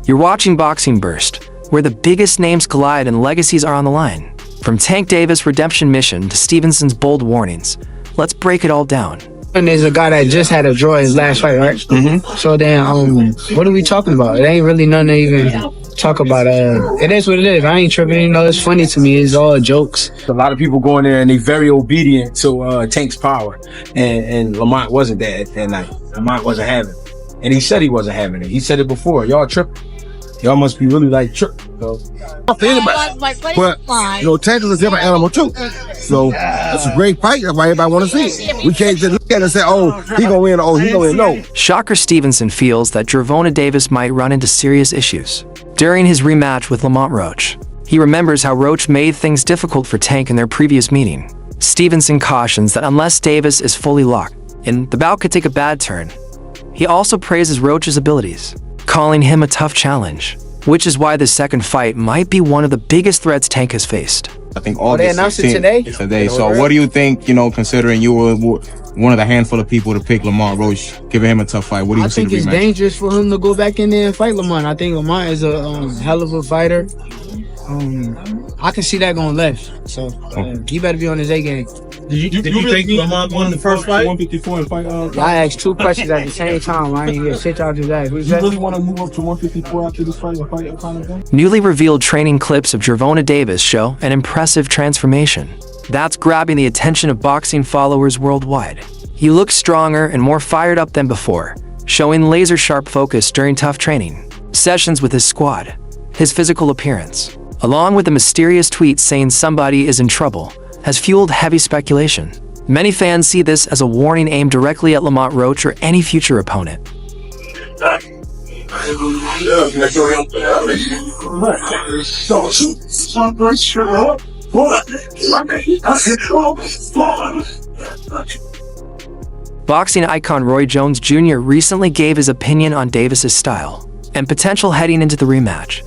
You're watching Boxing Burst, where the biggest names collide and legacies are on the line. From Tank Davis' redemption mission to Stevenson's bold warnings, let's break it all down. And there's a guy that just had to draw his last fight, right? So then, what are we talking about? It ain't really nothing to even talk about. It is what it is. I ain't tripping. You know, it's funny to me. It's all jokes. A lot of people go in there and they very obedient to Tank's power, and Lamont wasn't that night. Lamont wasn't having it, and he said he wasn't having it. He said it before. Y'all tripping. Y'all must be really like tripping. So. Not for anybody, but you know, Tank is a different animal too. So it's a great fight. That's why everybody want to see it. We can't just look at it and say, "Oh, he gonna win," "Oh, he gonna win." No. Shakur Stevenson feels that Gervonta Davis might run into serious issues during his rematch with Lamont Roach. He remembers how Roach made things difficult for Tank in their previous meeting. Stevenson cautions that unless Davis is fully locked in, the bout could take a bad turn. He also praises Roach's abilities, calling him a tough challenge, which is why the second fight might be one of the biggest threats Tank has faced. I think all they announced it today. So what do you think, you know, considering you were one of the handful of people to pick Lamont Roach, giving him a tough fight? What do you think? I think it's dangerous for him to go back in there and fight Lamont. I think Lamont is a hell of a fighter. I can see that going left. So he better be on his A game. Did you think Lamont won the first fight? 154 and fight. I asked two questions at the same time. I didn't hear shit y'all just asked. You really want to move up to 154 after this fight and fight Conor? Newly revealed training clips of Gervonta Davis show an impressive transformation that's grabbing the attention of boxing followers worldwide. He looks stronger and more fired up than before, showing laser-sharp focus during tough training sessions with his squad. His physical appearance, along with the mysterious tweet saying somebody is in trouble, has fueled heavy speculation. Many fans see this as a warning aimed directly at Lamont Roach or any future opponent. Boxing icon Roy Jones Jr. recently gave his opinion on Davis's style and potential heading into the rematch.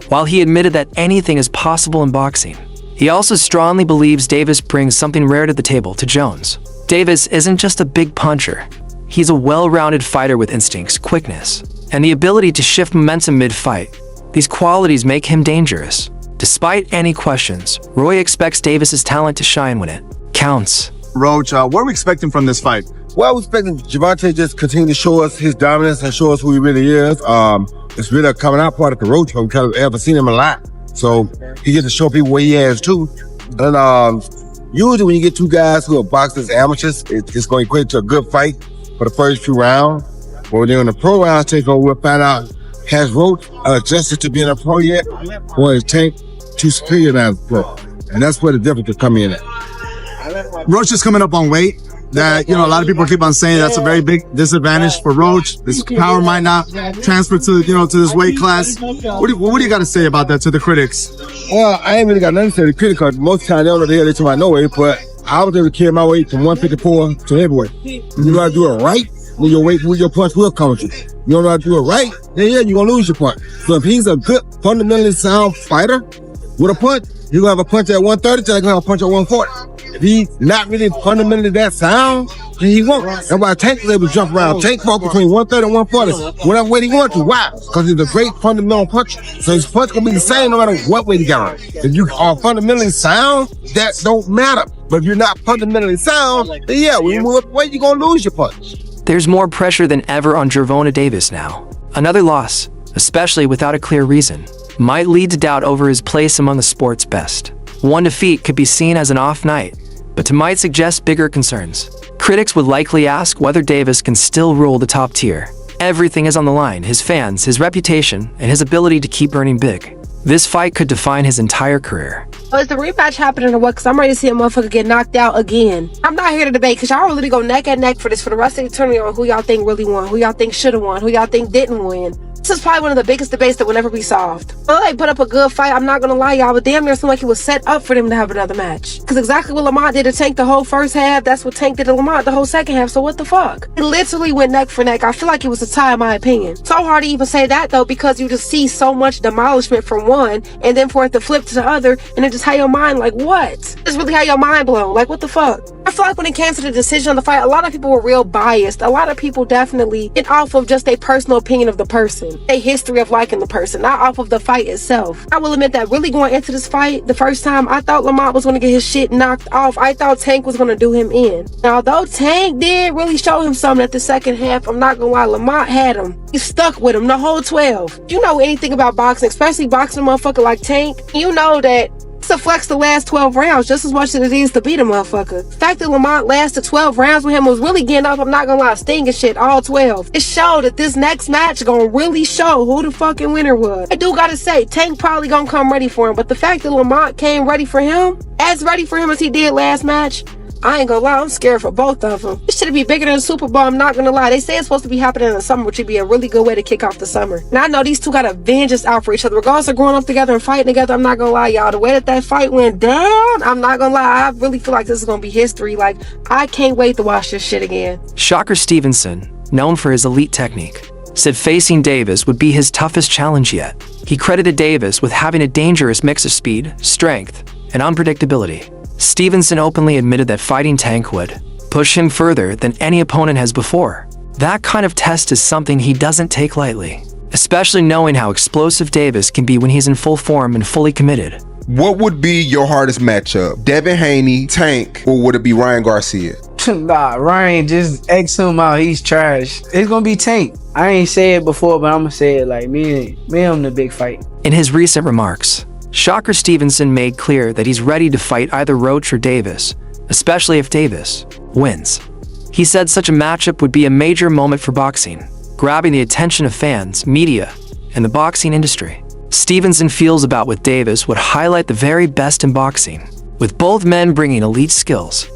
While he admitted that anything is possible in boxing, he also strongly believes Davis brings something rare to the table to Jones. Davis isn't just a big puncher. He's a well-rounded fighter with instincts, quickness, and the ability to shift momentum mid-fight. These qualities make him dangerous. Despite any questions, Roy expects Davis's talent to shine when it counts. Roach, what are we expecting from this fight? Well, we're expecting Gervonta just continue to show us his dominance and show us who he really is. It's really a coming out part of the Roach because I've ever seen him a lot. So he gets to show people what he has too. And usually when you get two guys who are boxers amateurs, it's going to equate to a good fight for the first few rounds. But when they're in the pro rounds takeover, we'll find out, has Roach adjusted to being a pro yet? Or is Tank too superior now as a pro? And that's where the difference will come in at. Roach is coming up on weight. That, you know, a lot of people keep on saying that's a very big disadvantage for Roach. His power might not transfer to, you know, to this weight class. What do you got to say about that to the critics? Well, I ain't really got nothing to say to the critics because most of the time they don't know the hell they talking about no weight, but I was able to carry my weight from 154 to heavyweight. You know how to do it right, then your weight, your punch will come with you. You don't know how to do it right, then yeah, you're going to lose your punch. So if he's a good, fundamentally sound fighter with a punch, he's going to have a punch at 130, then he's going to have a punch at 140. If he's not really fundamentally that sound, then he won't. That's why Tank is able to jump around. Tank fought between 130 and 140, whatever weight he wants to. Why? Because he's a great fundamental puncher. So his punch gonna be the same no matter what weight he got on. If you are fundamentally sound, that don't matter. But if you're not fundamentally sound, then yeah, when you move up weight, you're gonna lose your punch. There's more pressure than ever on Gervonta Davis now. Another loss, especially without a clear reason, might lead to doubt over his place among the sport's best. One defeat could be seen as an off night, but might suggest bigger concerns. Critics would likely ask whether Davis can still rule the top tier. Everything is on the line: his fans, his reputation, and his ability to keep earning big. This fight could define his entire career. Oh, is the rematch happening or what? Because I'm ready to see a motherfucker get knocked out again. I'm not here to debate because y'all really go neck and neck for this for the rest of the tournament on who y'all think really won, who y'all think should have won, who y'all think didn't win. This is probably one of the biggest debates that will never be solved. Well, they put up a good fight, I'm not gonna lie, y'all, but damn near seemed like it was set up for them to have another match. Because exactly what Lamont did to Tank the whole first half, that's what Tank did to Lamont the whole second half, so what the fuck? It literally went neck for neck. I feel like it was a tie in my opinion. So hard to even say that though, because you just see so much demolishment from one, and then for it to flip to the other, and it just had your mind like, what? It's really had your mind blown, like what the fuck? I feel like when it came to the decision of the fight, a lot of people were real biased. A lot of people definitely get off of just a personal opinion of the person, a history of liking the person, not off of the fight itself. I will admit that really going into this fight, the first time, I thought Lamont was going to get his shit knocked off. I thought Tank was going to do him in. Now, although Tank did really show him something at the second half, I'm not going to lie, Lamont had him. He stuck with him the whole 12. You know anything about boxing, especially boxing a motherfucker like Tank, you know that it's to flex the last 12 rounds just as much as it is to beat a motherfucker. The fact that Lamont lasted 12 rounds with him was really getting up, I'm not gonna lie, stinging shit, all 12. It showed that this next match gonna really show who the fucking winner was. I do gotta say, Tank probably gonna come ready for him, but the fact that Lamont came ready for him as he did last match, I ain't gonna lie, I'm scared for both of them. This should be bigger than the Super Bowl, I'm not gonna lie. They say it's supposed to be happening in the summer, which would be a really good way to kick off the summer. And I know these two got a vengeance out for each other. Regardless of growing up together and fighting together, I'm not gonna lie, y'all. The way that fight went down, I'm not gonna lie, I really feel like this is gonna be history. Like, I can't wait to watch this shit again. Shakur Stevenson, known for his elite technique, said facing Davis would be his toughest challenge yet. He credited Davis with having a dangerous mix of speed, strength, and unpredictability. Stevenson openly admitted that fighting Tank would push him further than any opponent has before. That kind of test is something he doesn't take lightly, especially knowing how explosive Davis can be when he's in full form and fully committed. What would be your hardest matchup? Devin Haney, Tank, or would it be Ryan Garcia? Nah, Ryan, just X him out. He's trash. It's gonna be Tank. I ain't said it before, but I'm gonna say it like me and him the big fight. In his recent remarks, Shakur Stevenson made clear that he's ready to fight either Roach or Davis, especially if Davis wins. He said such a matchup would be a major moment for boxing, grabbing the attention of fans, media, and the boxing industry. Stevenson feels about with Davis would highlight the very best in boxing, with both men bringing elite skills.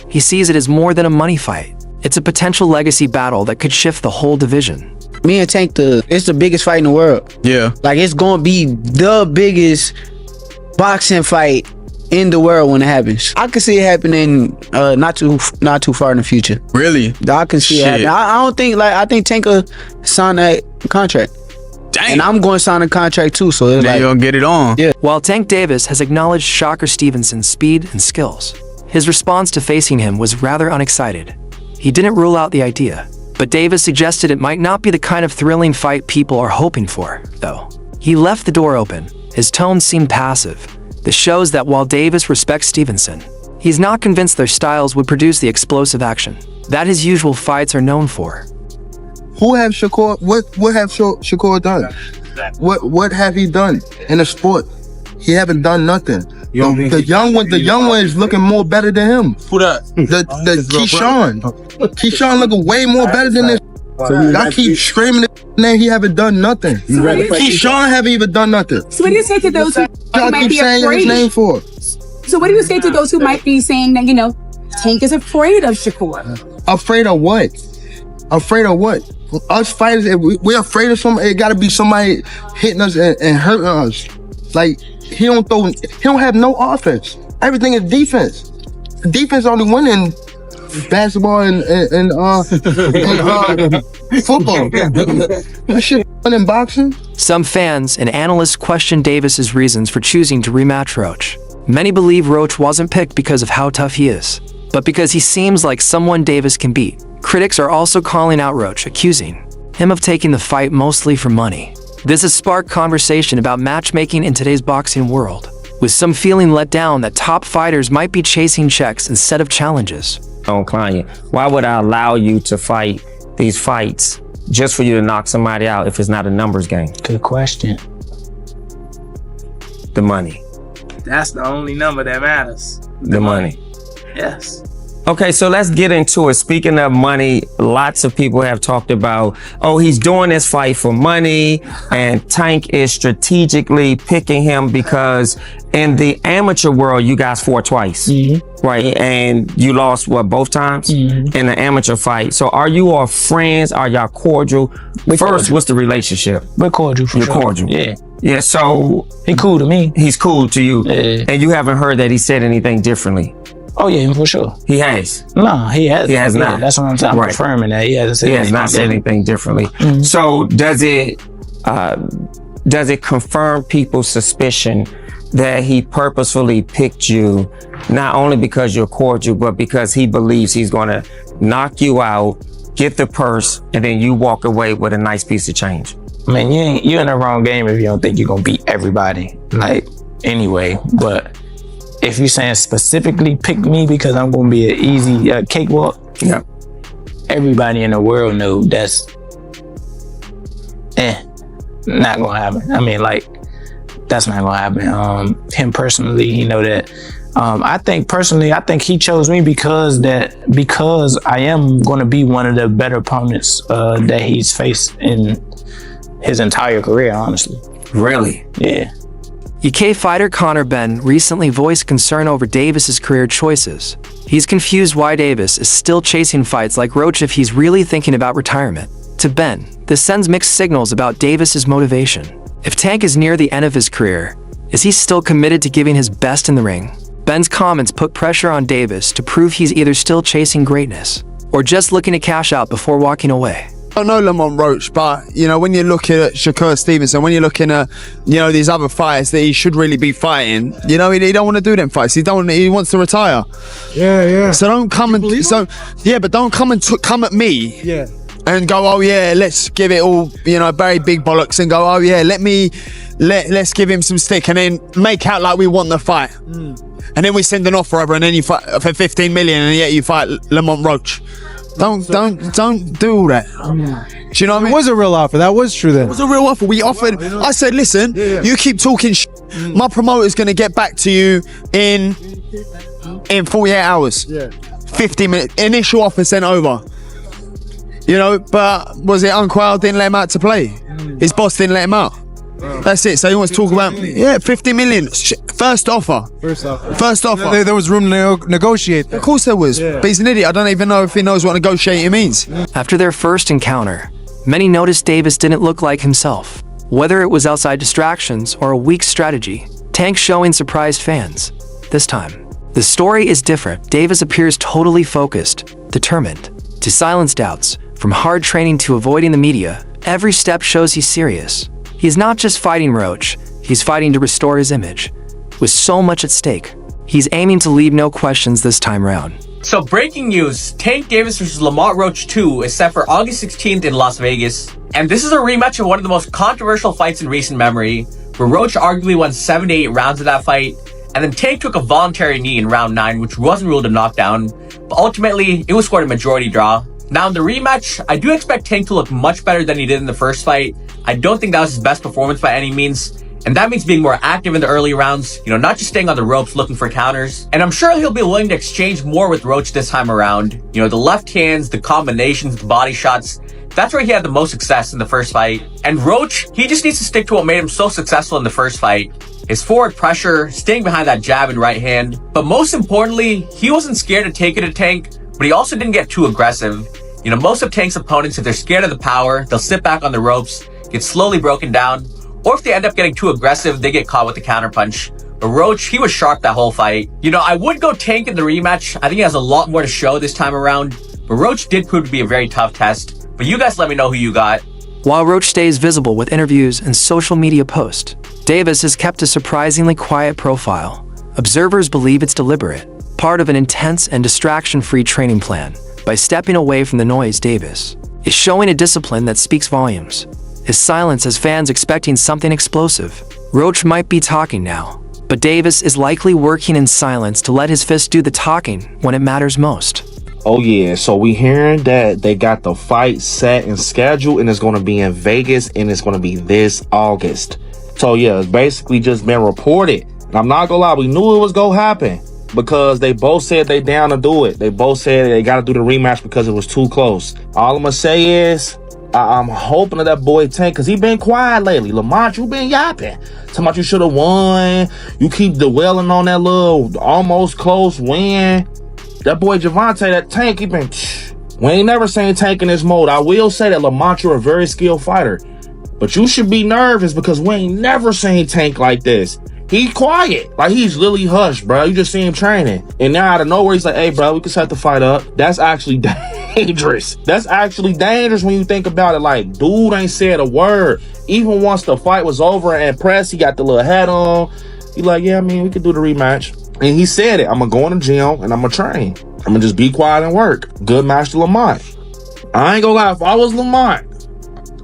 He sees it as more than a money fight. It's a potential legacy battle that could shift the whole division. Me and Tank, it's the biggest fight in the world. Yeah. Like, it's gonna be the biggest boxing fight in the world when it happens. I can see it happening not too far in the future. Really? I can see it happening. I don't think, like, I think Tank will sign that contract. Dang. And I'm going to sign a contract too, so it's like, you're gonna get it on. Yeah. While Tank Davis has acknowledged Shakur Stevenson's speed and skills, his response to facing him was rather unexcited. He didn't rule out the idea, but Davis suggested it might not be the kind of thrilling fight people are hoping for, though. He left the door open. His tone seemed passive. This shows that while Davis respects Stevenson, he's not convinced their styles would produce the explosive action that his usual fights are known for. What have Shakur done? What have he done in the sport? He haven't done nothing. The young one is looking more better than him. Who that? The Keyshawn looking way more better than this. I keep screaming his name, he haven't done nothing. Keyshawn haven't even done nothing. So what do you say to those who might be saying afraid? His name for? So what do you say to those who might be saying that, you know, Tank is afraid of Shakur? Afraid of what? Afraid of what? Us fighters, if we're afraid of somebody, it gotta be somebody hitting us and hurting us. Like, he don't have no offense. Everything is defense. Defense only winning basketball and football. That shit in boxing. Some fans and analysts question Davis's reasons for choosing to rematch Roach. Many believe Roach wasn't picked because of how tough he is, but because he seems like someone Davis can beat. Critics are also calling out Roach, accusing him of taking the fight mostly for money. This has sparked conversation about matchmaking in today's boxing world, with some feeling let down that top fighters might be chasing checks instead of challenges. On client, why would I allow you to fight these fights just for you to knock somebody out if it's not a numbers game? Good question. The money. That's the only number that matters. The money. Yes. Okay, so let's get into it. Speaking of money, lots of people have talked about, oh, he's doing this fight for money, and Tank is strategically picking him because in the amateur world, you guys fought twice, right? And you lost, what, both times in the amateur fight. So are you all friends? Are y'all cordial? First, what's the relationship? We're cordial for You're sure. cordial. Yeah. Yeah, so He cool to me. he's cool to you. Yeah. And you haven't heard that he said anything differently. Oh yeah, for sure. He has. Nah, he has. He has Yeah, not. that's what I'm saying. I'm Right. confirming that he hasn't said He has anything. not said anything differently. So does it confirm people's suspicion that he purposefully picked you, not only because you're cordial, but because he believes he's going to knock you out, get the purse, and then you walk away with a nice piece of change? Man, you're in the wrong game if you don't think you're gonna beat everybody. Like, anyway, but if you're saying specifically pick me because I'm gonna be an easy cakewalk, yeah, everybody in the world knows that's not gonna happen. I mean, like, that's not gonna happen. Him personally, he know that. I think he chose me because I am gonna be one of the better opponents that he's faced in his entire career, honestly. Really? Yeah. UK fighter Conor Benn recently voiced concern over Davis's career choices. He's confused why Davis is still chasing fights like Roach if he's really thinking about retirement. To Benn, this sends mixed signals about Davis's motivation. If Tank is near the end of his career, is he still committed to giving his best in the ring? Benn's comments put pressure on Davis to prove he's either still chasing greatness or just looking to cash out before walking away. I don't know Lamont Roach, but, you know, when you're looking at Shakur Stevenson, when you're looking at, you know, these other fighters that he should really be fighting, you know, he don't want to do them fights. He wants to retire. Yeah. So don't come and, but don't come and come at me. Yeah. And go, oh yeah, let's give it all, you know, very big bollocks, and go, oh yeah, let's give him some stick, and then make out like we want the fight. And then we send an offer over, and then you fight for 15 million, and yet you fight Lamont Roach. Don't do all that. Do you know what I mean? It was a real offer. That was true then. It was a real offer. We offered. I said, listen, you keep talking my promoter's going to get back to you in 48 hours. 50 minutes. Initial offer sent over. You know, but was it Unquell didn't let him out to play? His boss didn't let him out. That's it. So he wants to talk about 50 million. First offer. There was room to negotiate. Of course there was. But he's an idiot. I don't even know if he knows what negotiating means. After their first encounter, many noticed Davis didn't look like himself. Whether it was outside distractions or a weak strategy, Tank showing surprised fans. This time, the story is different. Davis appears totally focused, determined to silence doubts. From hard training to avoiding the media, every step shows he's serious. He's not just fighting Roach, he's fighting to restore his image. With so much at stake, he's aiming to leave no questions this time around. So breaking news, Tank Davis vs. Lamont Roach 2 is set for August 16th in Las Vegas. And this is a rematch of one of the most controversial fights in recent memory, where Roach arguably won 7 to 8 rounds of that fight, and then Tank took a voluntary knee in round 9, which wasn't ruled a knockdown, but ultimately it was scored a majority draw. Now in the rematch, I do expect Tank to look much better than he did in the first fight. I don't think that was his best performance by any means. And that means being more active in the early rounds, you know, not just staying on the ropes looking for counters. And I'm sure he'll be willing to exchange more with Roach this time around. You know, the left hands, the combinations, the body shots, that's where he had the most success in the first fight. And Roach, he just needs to stick to what made him so successful in the first fight. His forward pressure, staying behind that jab and right hand. But most importantly, he wasn't scared to take it at Tank, but he also didn't get too aggressive. You know, most of Tank's opponents, if they're scared of the power, they'll sit back on the ropes, get slowly broken down, or if they end up getting too aggressive, they get caught with the counterpunch. But Roach, he was sharp that whole fight. You know, I would go Tank in the rematch. I think he has a lot more to show this time around, but Roach did prove to be a very tough test. But you guys let me know who you got. While Roach stays visible with interviews and social media posts, Davis has kept a surprisingly quiet profile. Observers believe it's deliberate, part of an intense and distraction-free training plan. By stepping away from the noise, Davis is showing a discipline that speaks volumes. His silence has fans expecting something explosive. Roach might be talking now, but Davis is likely working in silence to let his fist do the talking when it matters most. Oh yeah, so we hearing that they got the fight set and scheduled, and it's going to be in Vegas, and it's going to be this August. So yeah, it's basically just been reported. And I'm not gonna lie, we knew it was gonna happen because they both said they down to do it. They both said they got to do the rematch because it was too close. All I'm gonna say is, I'm hoping that boy Tank, because he been quiet lately. Lamont, you been yapping. Talking about you should have won. You keep dwelling on that little almost close win. That boy Gervonta, that Tank, he been... We ain't never seen Tank in this mode. I will say that Lamont, you're a very skilled fighter. But you should be nervous because we ain't never seen Tank like this. He quiet. Like, he's literally hushed, bro. You just see him training. And now out of nowhere, he's like, hey, bro, we can set the fight up. That's actually dangerous. That's actually dangerous when you think about it. Like, dude ain't said a word. Even once the fight was over and press, he got the little hat on. He like, yeah, I mean, we could do the rematch. And he said it. I'm gonna go in the gym and I'm gonna train. I'm gonna just be quiet and work. Good match to Lamont. I ain't gonna lie, if I was Lamont,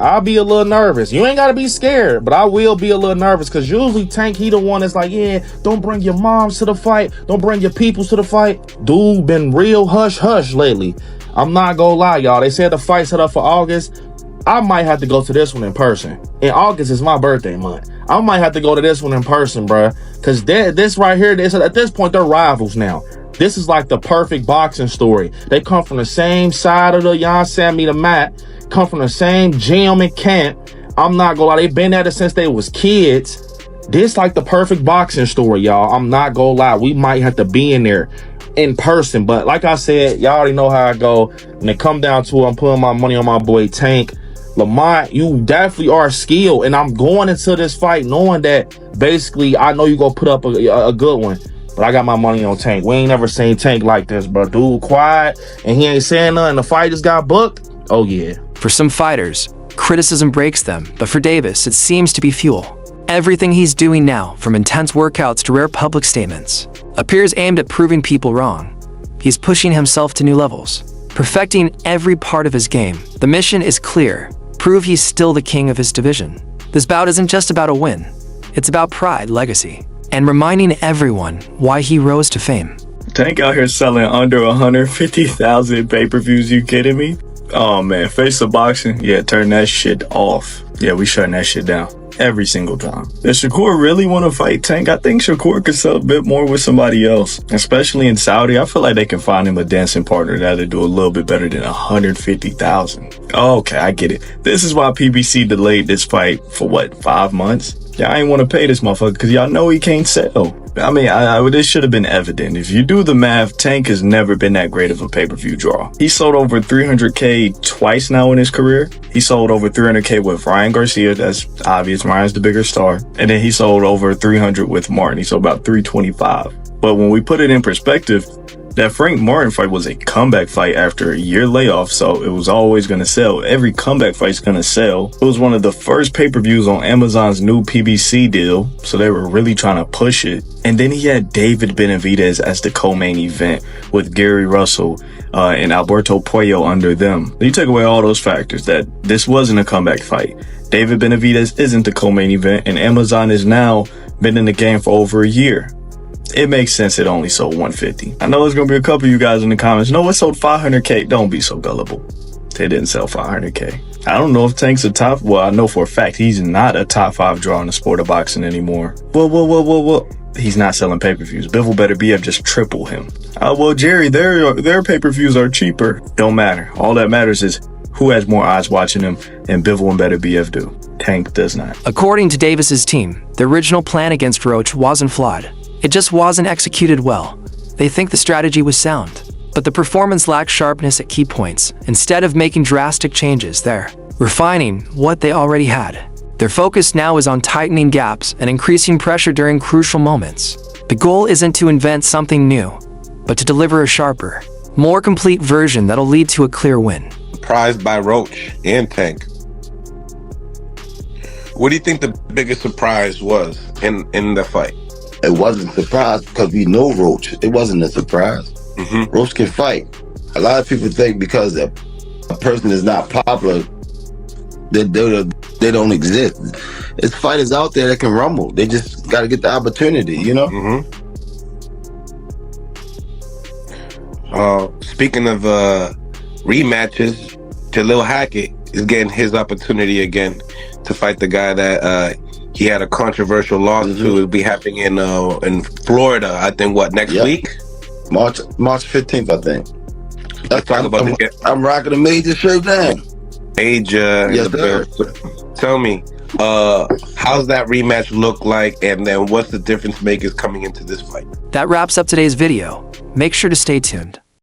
I'll be a little nervous. You ain't gotta be scared, but I will be a little nervous because usually Tank, he the one that's like, yeah, don't bring your moms to the fight. Don't bring your peoples to the fight. Dude been real hush-hush lately. I'm not gonna lie, y'all. They said the fight set up for August. I might have to go to this one in person. In August is my birthday month. I might have to go to this one in person, bruh. Because this right here, at this point, they're rivals now. This is like the perfect boxing story. They come from the same side of the the mat, come from the same gym and camp. I'm not gonna lie, they've been at it since they was kids. This like the perfect boxing story, y'all. I'm not gonna lie. We might have to be in there in person. But like I said, y'all already know how I go. When it come down to it, I'm putting my money on my boy Tank. Lamont, you definitely are skilled, and I'm going into this fight knowing that basically I know you gonna put up a good one, but I got my money on Tank. We ain't never seen Tank like this, bro. Dude quiet, and he ain't saying nothing. The fight just got booked. Oh yeah. For some fighters, criticism breaks them, but for Davis, it seems to be fuel. Everything he's doing now, from intense workouts to rare public statements, appears aimed at proving people wrong. He's pushing himself to new levels, perfecting every part of his game. The mission is clear. Prove he's still the king of his division. This bout isn't just about a win. It's about pride, legacy, and reminding everyone why he rose to fame. Tank out here selling under 150,000 pay-per-views, you kidding me? Oh man, Face of Boxing, yeah, turn that shit off. Yeah, we shutting that shit down every single time. Does Shakur really want to fight Tank? I think Shakur could sell a bit more with somebody else, especially in Saudi. I feel like they can find him a dancing partner that'll do a little bit better than 150,000. Okay, I get it. This is why PBC delayed this fight for what, 5 months? Y'all ain't want to pay this motherfucker because y'all know he can't sell. I mean, this should have been evident. If you do the math, Tank has never been that great of a pay-per-view draw. He sold over 300K twice now in his career. He sold over 300K with Ryan Garcia. That's obvious. Ryan's the bigger star. And then he sold over 300 with Martin. He sold about 325. But when we put it in perspective, that Frank Martin fight was a comeback fight after a year layoff, so it was always going to sell. Every comeback fight's going to sell. It was one of the first pay-per-views on Amazon's new PBC deal, so they were really trying to push it. And then he had David Benavidez as the co-main event with Gary Russell and Alberto Puello under them. You take away all those factors that this wasn't a comeback fight. David Benavidez isn't the co-main event, and Amazon has now been in the game for over a year. It makes sense it only sold 150. I know there's gonna be a couple of you guys in the comments. No, it sold 500K. Don't be so gullible. They didn't sell 500K. I don't know if Tank's a top. Well, I know for a fact he's not a top 5 draw in the sport of boxing anymore. Well. He's not selling pay-per-views. Bivol better BF just triple him. Well, Jerry, their pay-per-views are cheaper. Don't matter. All that matters is who has more eyes watching him, and Bivol and Better BF do. Tank does not. According to Davis's team, the original plan against Roach wasn't flawed. It just wasn't executed well. They think the strategy was sound, but the performance lacked sharpness at key points. Instead of making drastic changes, they're refining what they already had. Their focus now is on tightening gaps and increasing pressure during crucial moments. The goal isn't to invent something new, but to deliver a sharper, more complete version that'll lead to a clear win. Surprised by Roach and Tank. What do you think the biggest surprise was in the fight? It wasn't a surprise because we know Roach. It wasn't a surprise. Roach can fight. A lot of people think because a person is not popular, they don't exist. There's fighters out there that can rumble. They just got to get the opportunity, you know? Speaking of rematches, Jalil Hackett is getting his opportunity again to fight the guy that he had a controversial loss to. It'll be happening in Florida, I think, next week? March 15th, I think. Let's talk about I'm rocking a major shirt now. Major. Yes, sir. Tell me, how's that rematch look like, and then what's the difference makers coming into this fight? That wraps up today's video. Make sure to stay tuned.